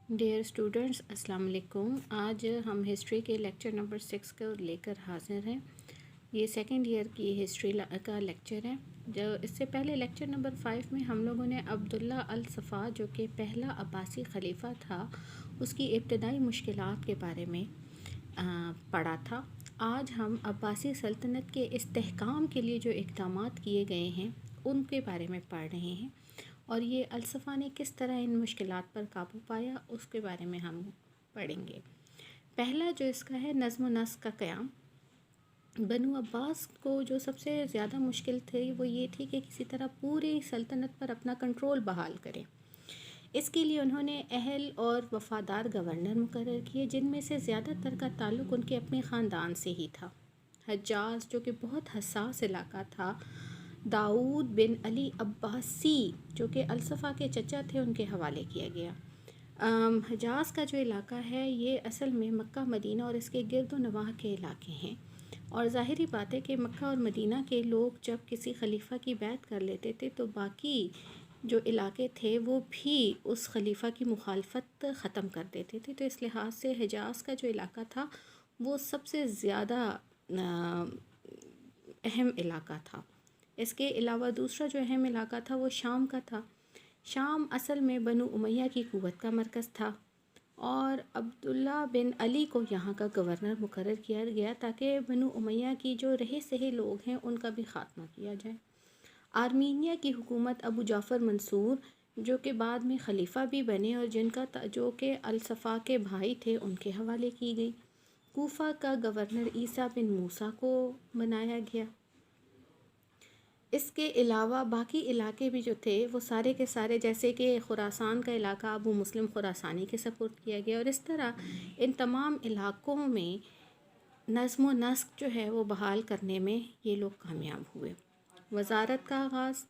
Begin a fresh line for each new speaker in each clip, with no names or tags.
Dear students, السلام علیکم۔ آج ہم ہسٹری کے لیکچر نمبر 6 کو لے کر حاضر ہیں۔ یہ سیکنڈ ایئر کی ہسٹری کا لیکچر ہے۔ جو اس سے پہلے لیکچر نمبر 5 میں ہم لوگوں نے عبداللہ الصفا جو کہ پہلا عباسی خلیفہ تھا، اس کی ابتدائی مشکلات کے بارے میں پڑھا تھا۔ آج ہم عباسی سلطنت کے استحکام کے لیے جو اقدامات کیے گئے ہیں ان کے بارے میں پڑھ رہے ہیں، اور یہ الصفا نے کس طرح ان مشکلات پر قابو پایا اس کے بارے میں ہم پڑھیں گے۔ پہلا جو اس کا ہے نظم و نسق کا قیام۔ بنو عباس کو جو سب سے زیادہ مشکل تھی وہ یہ تھی کہ کسی طرح پوری سلطنت پر اپنا کنٹرول بحال کریں۔ اس کے لیے انہوں نے اہل اور وفادار گورنر مقرر کیے، جن میں سے زیادہ تر کا تعلق ان کے اپنے خاندان سے ہی تھا۔ حجاز جو کہ بہت حساس علاقہ تھا، داؤد بن علی عباسی جو کہ الصفا کے چچا تھے، ان کے حوالے کیا گیا۔ حجاز کا جو علاقہ ہے یہ اصل میں مکہ مدینہ اور اس کے گرد و نواح کے علاقے ہیں، اور ظاہری بات ہے کہ مکہ اور مدینہ کے لوگ جب کسی خلیفہ کی بیعت کر لیتے تھے تو باقی جو علاقے تھے وہ بھی اس خلیفہ کی مخالفت ختم کر دیتے تھے، تو اس لحاظ سے حجاز کا جو علاقہ تھا وہ سب سے زیادہ اہم علاقہ تھا۔ اس کے علاوہ دوسرا جو اہم علاقہ تھا وہ شام کا تھا۔ شام اصل میں بنو امیہ کی قوت کا مرکز تھا، اور عبداللہ بن علی کو یہاں کا گورنر مقرر کیا گیا تاکہ بنو امیہ کی جو رہے سہے لوگ ہیں ان کا بھی خاتمہ کیا جائے۔ آرمینیہ کی حکومت ابو جعفر منصور جو کہ بعد میں خلیفہ بھی بنے اور جو کہ الصفا کے بھائی تھے، ان کے حوالے کی گئی۔ کوفہ کا گورنر عیسیٰ بن موسیٰ کو بنایا گیا۔ اس کے علاوہ باقی علاقے بھی جو تھے وہ سارے کے سارے، جیسے کہ خراسان کا علاقہ ابو مسلم خراسانی کے سپرد کیا گیا، اور اس طرح ان تمام علاقوں میں نظم و نسق جو ہے وہ بحال کرنے میں یہ لوگ کامیاب ہوئے۔ وزارت کا آغاز۔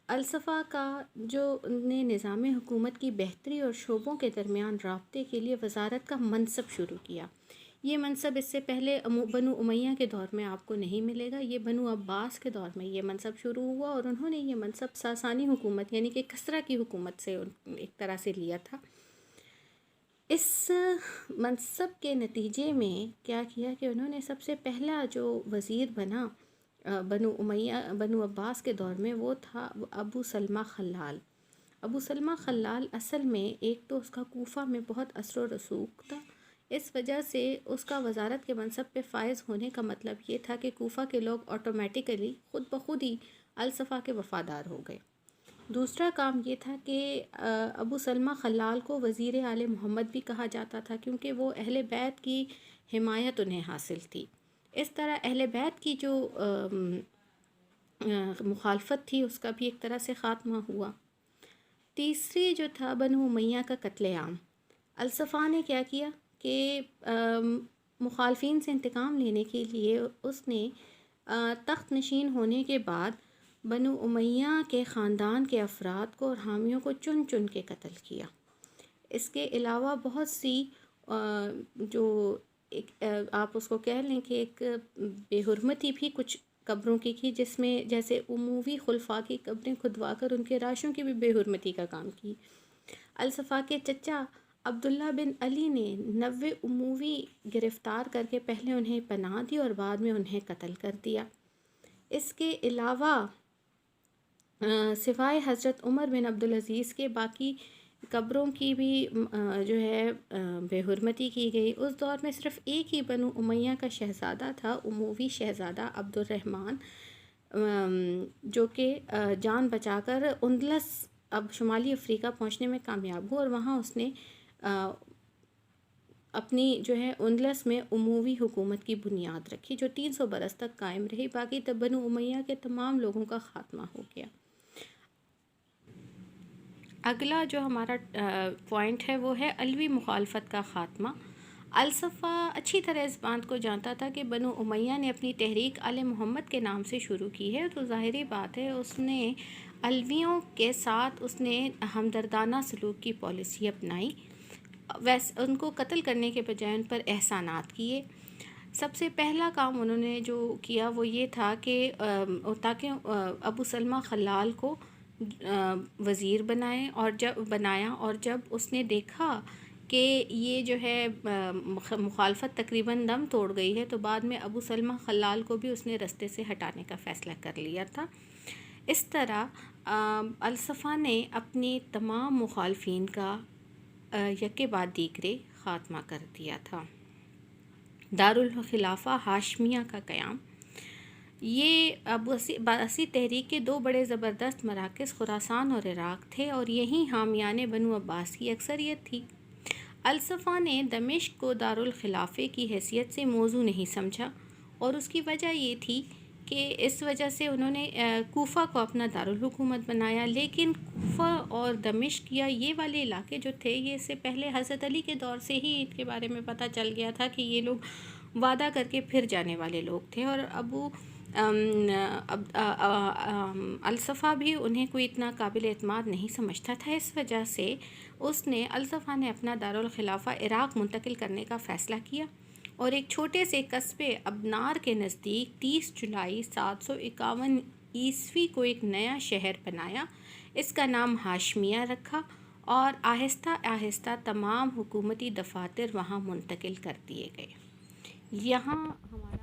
الصفا کا جو نے نظام حکومت کی بہتری اور شعبوں کے درمیان رابطے کے لیے وزارت کا منصب شروع کیا۔ یہ منصب اس سے پہلے بنو امیہ کے دور میں آپ کو نہیں ملے گا، یہ بنو عباس کے دور میں یہ منصب شروع ہوا، اور انہوں نے یہ منصب ساسانی حکومت یعنی کہ کسریٰ کی حکومت سے ایک طرح سے لیا تھا۔ اس منصب کے نتیجے میں کیا کیا کہ انہوں نے سب سے پہلا جو وزیر بنا بنو عباس کے دور میں وہ تھا ابو سلمہ خلال۔ ابو سلمہ خلال اصل میں ایک تو اس کا کوفہ میں بہت اثر و رسوخ تھا، اس وجہ سے اس کا وزارت کے منصب پہ فائز ہونے کا مطلب یہ تھا کہ کوفہ کے لوگ آٹومیٹیکلی خود بخود ہی الصفا کے وفادار ہو گئے۔ دوسرا کام یہ تھا کہ ابو سلمہ خلال کو وزیر آل محمد بھی کہا جاتا تھا، کیونکہ وہ اہل بیت کی حمایت انہیں حاصل تھی۔ اس طرح اہل بیت کی جو مخالفت تھی اس کا بھی ایک طرح سے خاتمہ ہوا۔ تیسری جو تھا بنو امیہ کا قتل عام۔ الصفا نے کیا کیا کہ مخالفین سے انتقام لینے کے لیے اس نے تخت نشین ہونے کے بعد بنو امیہ کے خاندان کے افراد کو اور حامیوں کو چن چن کے قتل کیا۔ اس کے علاوہ بہت سی جو آپ اس کو کہہ لیں کہ ایک بے حرمتی بھی کچھ قبروں کی جس میں جیسے اموی خلفاء کی قبریں کھدوا کر ان کے راشوں کی بھی بے حرمتی کا کام کی۔ الصفا کے چچا عبداللہ بن علی نے 90 اموی گرفتار کر کے پہلے انہیں پناہ دی اور بعد میں انہیں قتل کر دیا۔ اس کے علاوہ سوائے حضرت عمر بن عبدالعزیز کے باقی قبروں کی بھی جو ہے بے حرمتی کی گئی۔ اس دور میں صرف ایک ہی بنو امیہ کا شہزادہ تھا، اموی شہزادہ عبد الرحمن، جو کہ جان بچا کر اندلس اب شمالی افریقہ پہنچنے میں کامیاب ہوا، اور وہاں اس نے اپنی جو ہے اندلس میں اموی حکومت کی بنیاد رکھی، جو 300 برس تک قائم رہی۔ باقی تب بنو امیہ کے تمام لوگوں کا خاتمہ ہو گیا۔ اگلا جو ہمارا پوائنٹ ہے وہ ہے علوی مخالفت کا خاتمہ۔ الصفا اچھی طرح اس بات کو جانتا تھا کہ بنو امیہ نے اپنی تحریک آل محمد کے نام سے شروع کی ہے، تو ظاہری بات ہے اس نے علویوں کے ساتھ اس نے ہمدردانہ سلوک کی پالیسی اپنائی، ان کو قتل کرنے کے بجائے ان پر احسانات کیے۔ سب سے پہلا کام انہوں نے جو کیا وہ یہ تھا کہ تاکہ ابو سلمہ خلال کو وزیر بنایا اور جب اس نے دیکھا کہ یہ جو ہے مخالفت تقریباً دم توڑ گئی ہے، تو بعد میں ابو سلمہ خلال کو بھی اس نے رستے سے ہٹانے کا فیصلہ کر لیا تھا۔ اس طرح الصفا نے اپنی تمام مخالفین کا یکے بعد دیگرے خاتمہ کر دیا تھا۔ دارالخلافہ ہاشمیہ کا قیام، یہ عباسی تحریک کے دو بڑے زبردست مراکز خراسان اور عراق تھے، اور یہیں حامیان بنو عباس کی اکثریت تھی۔ الصفا نے دمشق کو دارالخلافے کی حیثیت سے موزوں نہیں سمجھا، اور اس کی وجہ یہ تھی کہ اس وجہ سے انہوں نے کوفہ کو اپنا دارالحکومت بنایا، لیکن کوفہ اور دمشق یا یہ والے علاقے جو تھے، یہ اس سے پہلے حضرت علی کے دور سے ہی ان کے بارے میں پتہ چل گیا تھا کہ یہ لوگ وعدہ کر کے پھر جانے والے لوگ تھے، اور الصفا بھی انہیں کوئی اتنا قابل اعتماد نہیں سمجھتا تھا۔ اس وجہ سے الصفا نے اپنا دارالخلافہ عراق منتقل کرنے کا فیصلہ کیا، اور ایک چھوٹے سے قصبے ابنار کے نزدیک 30 جولائی 751 عیسوی کو ایک نیا شہر بنایا۔ اس کا نام ہاشمیہ رکھا، اور آہستہ آہستہ تمام حکومتی دفاتر وہاں منتقل کر دیے گئے۔ یہاں ہمارے